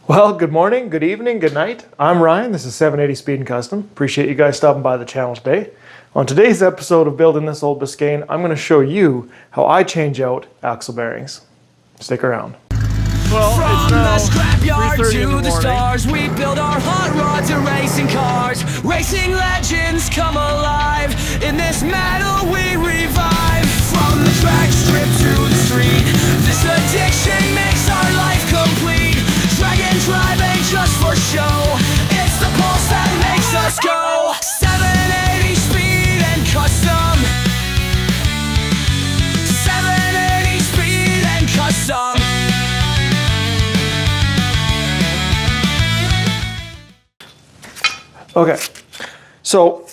Well, good morning, good evening, good night. I'm Ryan. This is 780 Speed and Custom. Appreciate you guys stopping by the channel today. On today's episode of Building This Old Biscayne, I'm going to show you how I change out axle bearings. Stick around. Well, From the scrapyard 3:30 in to the the morning. stars, we build our hot rods and racing cars. Racing legends come alive. In this metal we revive. From the track strip to the street, this addiction makes our life complete. Dragon drive ain't just for show, it's the pulse that makes us go. 780 speed and custom. 780 speed and custom. Okay, so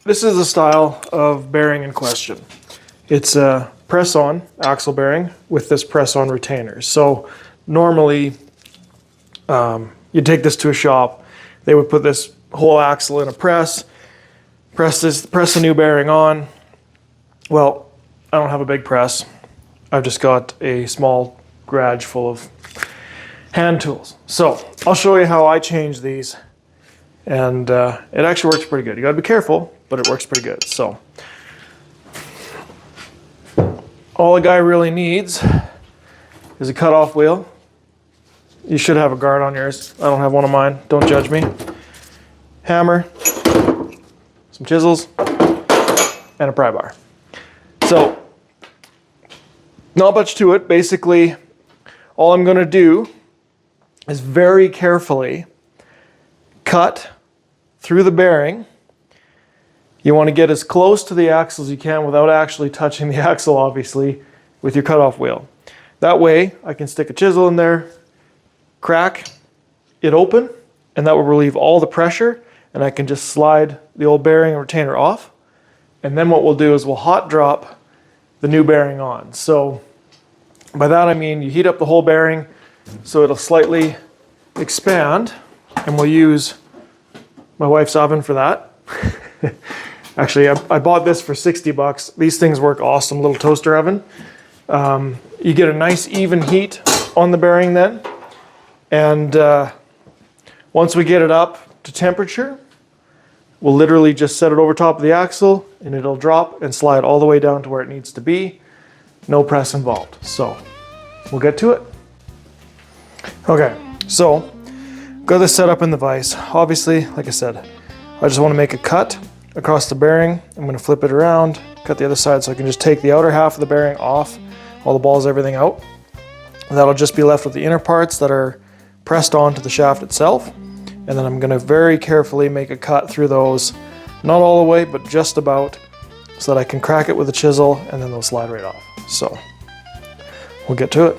this is the style of bearing in question. It's a press-on axle bearing with this press-on retainer. So normally you'd take this to a shop, they would put this whole axle in a press the new bearing on. Well, I don't have a big press. I've just got a small garage full of hand tools. So I'll show you how I change these, and it actually works pretty good. You gotta be careful, but it works pretty good. So all a guy really needs is a cutoff wheel. You should have a guard on yours. I don't have one of mine. Don't judge me. Hammer, some chisels, and a pry bar. So, not much to it. Basically, all I'm going to do is very carefully cut through the bearing. You want to get as close to the axle as you can without actually touching the axle, obviously, with your cutoff wheel. That way, I can stick a chisel in there, crack it open, and that will relieve all the pressure, and I can just slide the old bearing and retainer off. And then what we'll do is we'll hot drop the new bearing on. So by that I mean you heat up the whole bearing so it'll slightly expand, and we'll use my wife's oven for that. Actually, I bought this for 60 bucks. These things work awesome, little toaster oven. You get a nice even heat on the bearing then. And once we get it up to temperature, we'll literally just set it over top of the axle and it'll drop and slide all the way down to where it needs to be. No press involved. So we'll get to it. Okay, so got this set up in the vise. Obviously, like I said, I just want to make a cut across the bearing. I'm going to flip it around, cut the other side so I can just take the outer half of the bearing off, all the balls, everything out. And that'll just be left with the inner parts that are pressed onto the shaft itself. And then I'm going to very carefully make a cut through those, not all the way, but just about, so that I can crack it with a chisel and then they'll slide right off. So we'll get to it.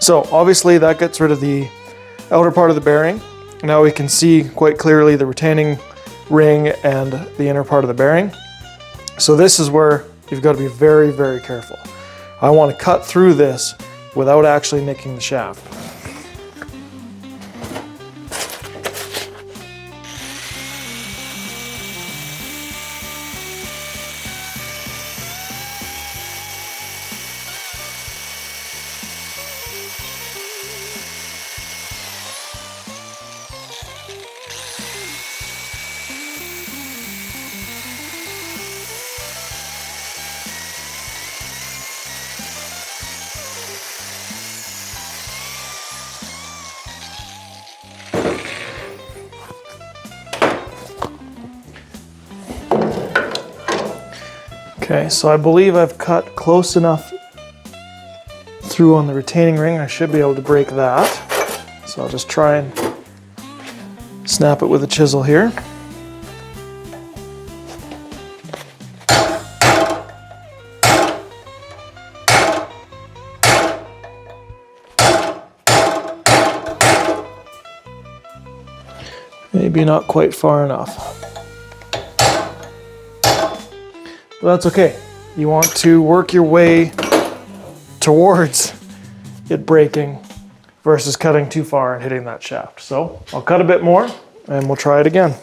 So obviously that gets rid of the outer part of the bearing. Now we can see quite clearly the retaining ring and the inner part of the bearing. So this is where you've got to be very, very careful. I want to cut through this without actually nicking the shaft. Okay, so I believe I've cut close enough through on the retaining ring. I should be able to break that. So I'll just try and snap it with a chisel here. Maybe not quite far enough. But that's okay. You want to work your way towards it breaking versus cutting too far and hitting that shaft. So I'll cut a bit more and we'll try it again.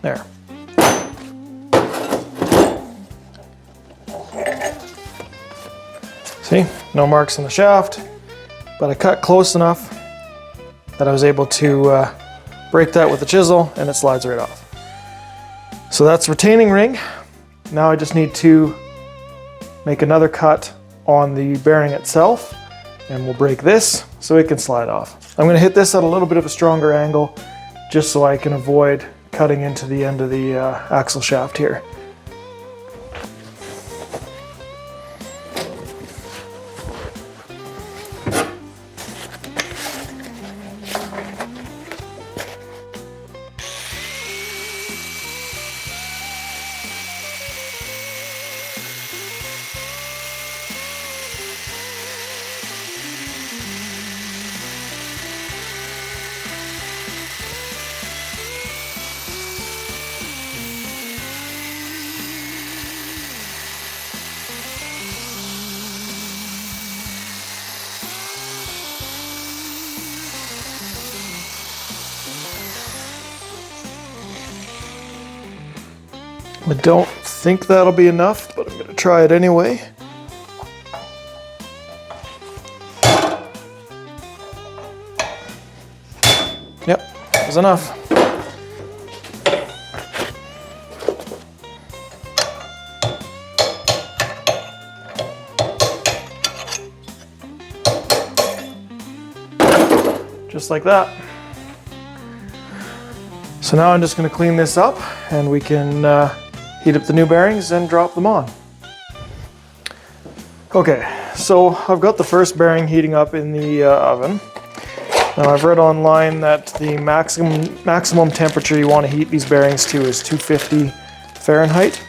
There. See, no marks on the shaft, but I cut close enough that I was able to break that with a chisel and it slides right off. So that's retaining ring. Now I just need to make another cut on the bearing itself and we'll break this so it can slide off. I'm going to hit this at a little bit of a stronger angle just so I can avoid cutting into the end of the axle shaft here. I don't think that'll be enough, but I'm going to try it anyway. Yep, that's enough. Just like that. So now I'm just going to clean this up and we can heat up the new bearings and drop them on. Okay, so I've got the first bearing heating up in the oven. Now I've read online that the maximum temperature you want to heat these bearings to is 250 Fahrenheit.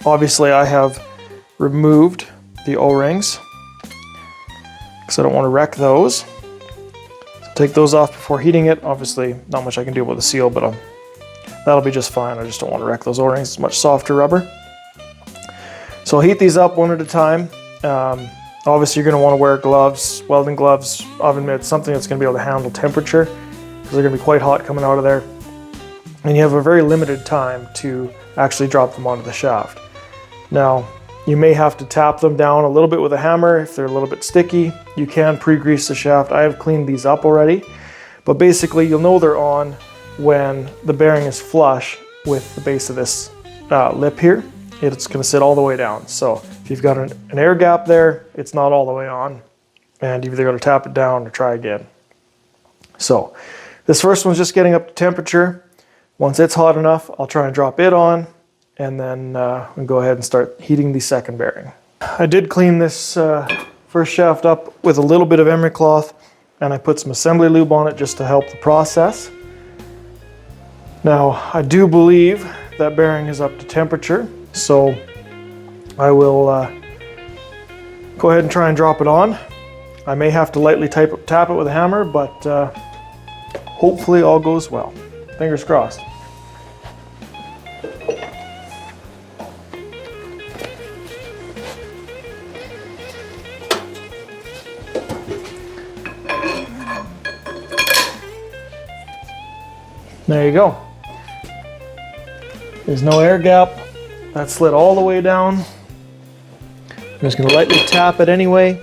Obviously I have removed the O-rings because I don't want to wreck those. So take those off before heating it. Obviously not much I can do with the seal, but that'll be just fine. I just don't want to wreck those O-rings. It's much softer rubber. So I'll heat these up one at a time. Obviously you're going to want to wear gloves, welding gloves, oven mitts, something that's going to be able to handle temperature because they're going to be quite hot coming out of there. And you have a very limited time to actually drop them onto the shaft. Now, you may have to tap them down a little bit with a hammer if they're a little bit sticky. You can pre-grease the shaft. I have cleaned these up already, but basically you'll know they're on when the bearing is flush with the base of this lip here. It's going to sit all the way down. So if you've got an air gap there, it's not all the way on, and you've either got to tap it down or try again. So this first one's just getting up to temperature. Once it's hot enough, I'll try and drop it on, and then we'll go ahead and start heating the second bearing. I did clean this first shaft up with a little bit of emery cloth, and I put some assembly lube on it just to help the process. Now, I do believe that bearing is up to temperature, so I will go ahead and try and drop it on. I may have to lightly tap it with a hammer, but hopefully all goes well. Fingers crossed. There you go. There's no air gap. That slid all the way down. I'm just going to lightly tap it anyway.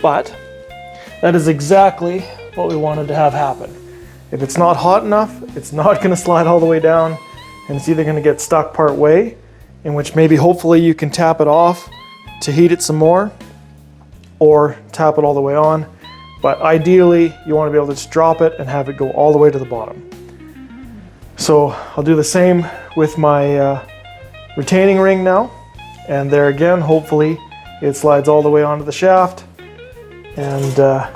But that is exactly what we wanted to have happen. If it's not hot enough, it's not going to slide all the way down, and it's either going to get stuck part way, in which maybe hopefully you can tap it off to heat it some more, or tap it all the way on. But ideally, you want to be able to just drop it and have it go all the way to the bottom. So I'll do the same with my retaining ring now. And there again, hopefully it slides all the way onto the shaft. And I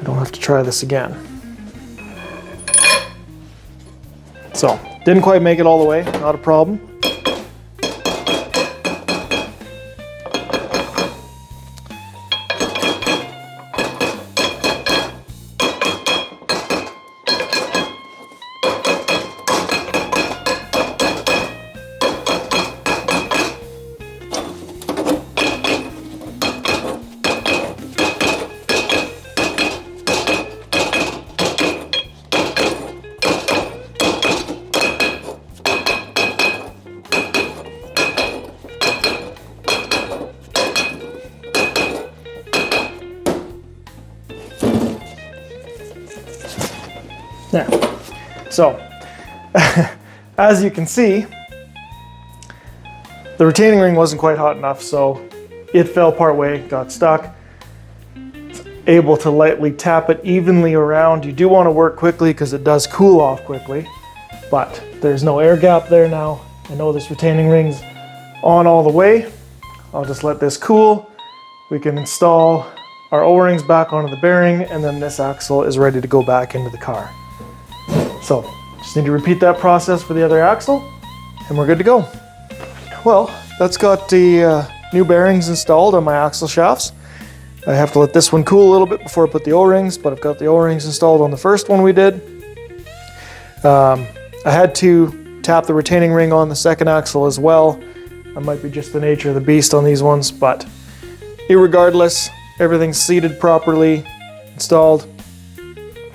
don't have to try this again. So, didn't quite make it all the way, not a problem. There. So, as you can see, the retaining ring wasn't quite hot enough, so it fell part way, got stuck. Able to lightly tap it evenly around. You do want to work quickly because it does cool off quickly, but there's no air gap there now. I know this retaining ring's on all the way. I'll just let this cool. We can install our O-rings back onto the bearing, and then this axle is ready to go back into the car. So, just need to repeat that process for the other axle, and we're good to go. Well, that's got the new bearings installed on my axle shafts. I have to let this one cool a little bit before I put the O-rings, but I've got the O-rings installed on the first one we did. I had to tap the retaining ring on the second axle as well. That might be just the nature of the beast on these ones, but irregardless, everything's seated properly, installed,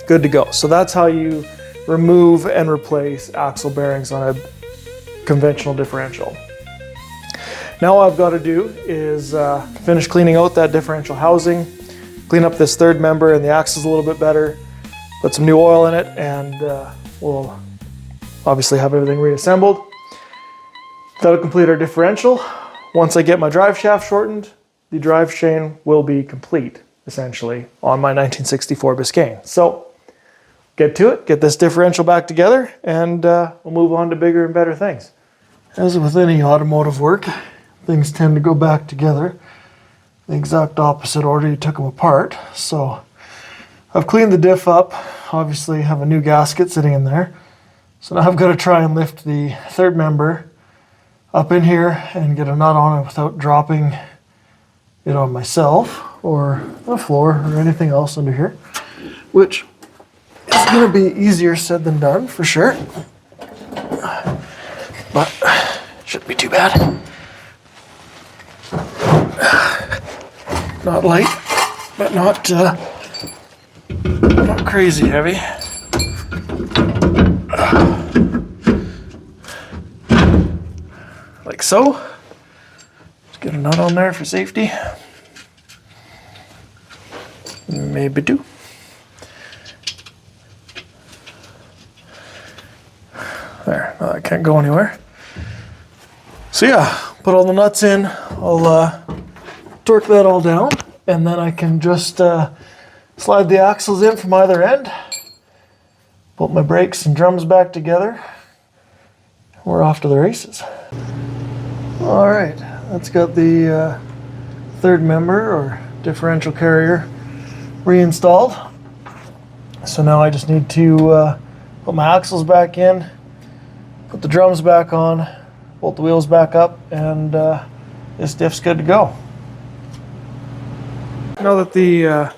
good to go. So that's how you remove and replace axle bearings on a conventional differential. Now all I've got to do is finish cleaning out that differential housing, clean up this third member and the axles a little bit better, put some new oil in it, and we'll obviously have everything reassembled. That'll complete our differential. Once I get my drive shaft shortened, the drive chain will be complete, essentially, on my 1964 Biscayne. So, get to it, get this differential back together, and we'll move on to bigger and better things. As with any automotive work, things tend to go back together the exact opposite order you took them apart. So I've cleaned the diff up, obviously have a new gasket sitting in there. So now I've got to try and lift the third member up in here and get a nut on it without dropping it on myself or the floor or anything else under here, which is going to be easier said than done for sure, but shouldn't be too bad. Not light, but not crazy heavy. Like so. Just get a nut on there for safety. Maybe two. There, no, that can't go anywhere. So yeah, put all the nuts in. I'll torque that all down, and then I can just slide the axles in from either end. Put my brakes and drums back together. We're off to the races. All right, that's got the third member or differential carrier reinstalled. So now I just need to put my axles back in, put the drums back on, bolt the wheels back up, and this diff's good to go. Now that the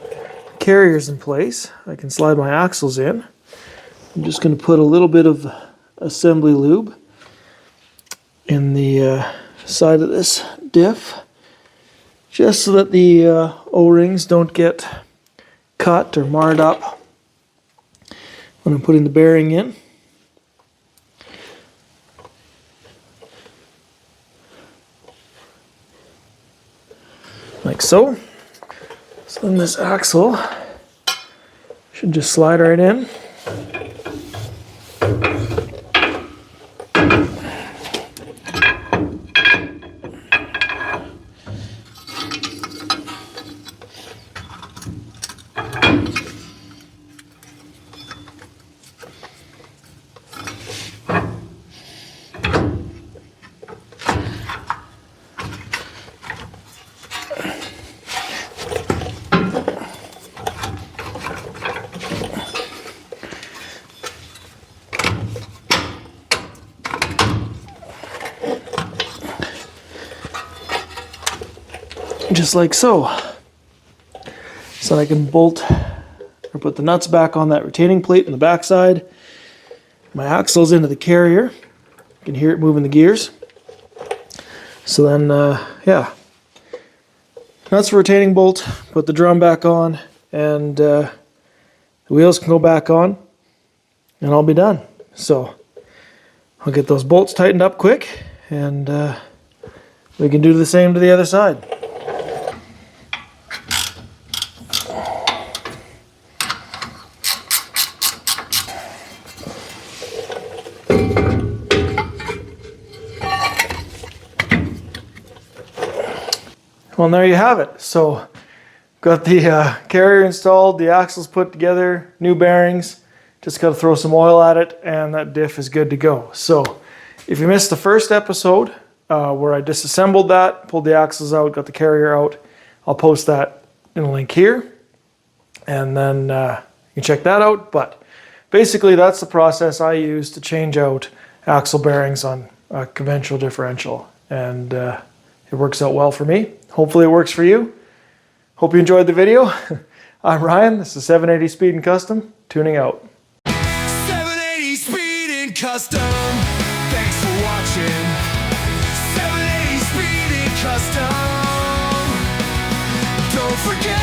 carrier's in place, I can slide my axles in. I'm just going to put a little bit of assembly lube in the side of this diff, just so that the O-rings don't get cut or marred up when I'm putting the bearing in. Like so. So then this axle should just slide right in. Just like so. So I can bolt or put the nuts back on that retaining plate in the backside. My axle's into the carrier. You can hear it moving the gears. So then, yeah. Nuts for retaining bolt, put the drum back on, and the wheels can go back on, and I'll be done. So I'll get those bolts tightened up quick, and we can do the same to the other side. Well, and there you have it. So, got the carrier installed, the axles put together, new bearings. Just got to throw some oil at it, and that diff is good to go. So, if you missed the first episode where I disassembled that, pulled the axles out, got the carrier out, I'll post that in a link here, and then you can check that out. But basically, that's the process I use to change out axle bearings on a conventional differential, and it works out well for me. Hopefully it works for you. Hope you enjoyed the video. I'm Ryan, this is 780 Speed and Custom, tuning out. 780 Speed and Custom. Thanks for watching. 780 Speed and Custom. Don't forget.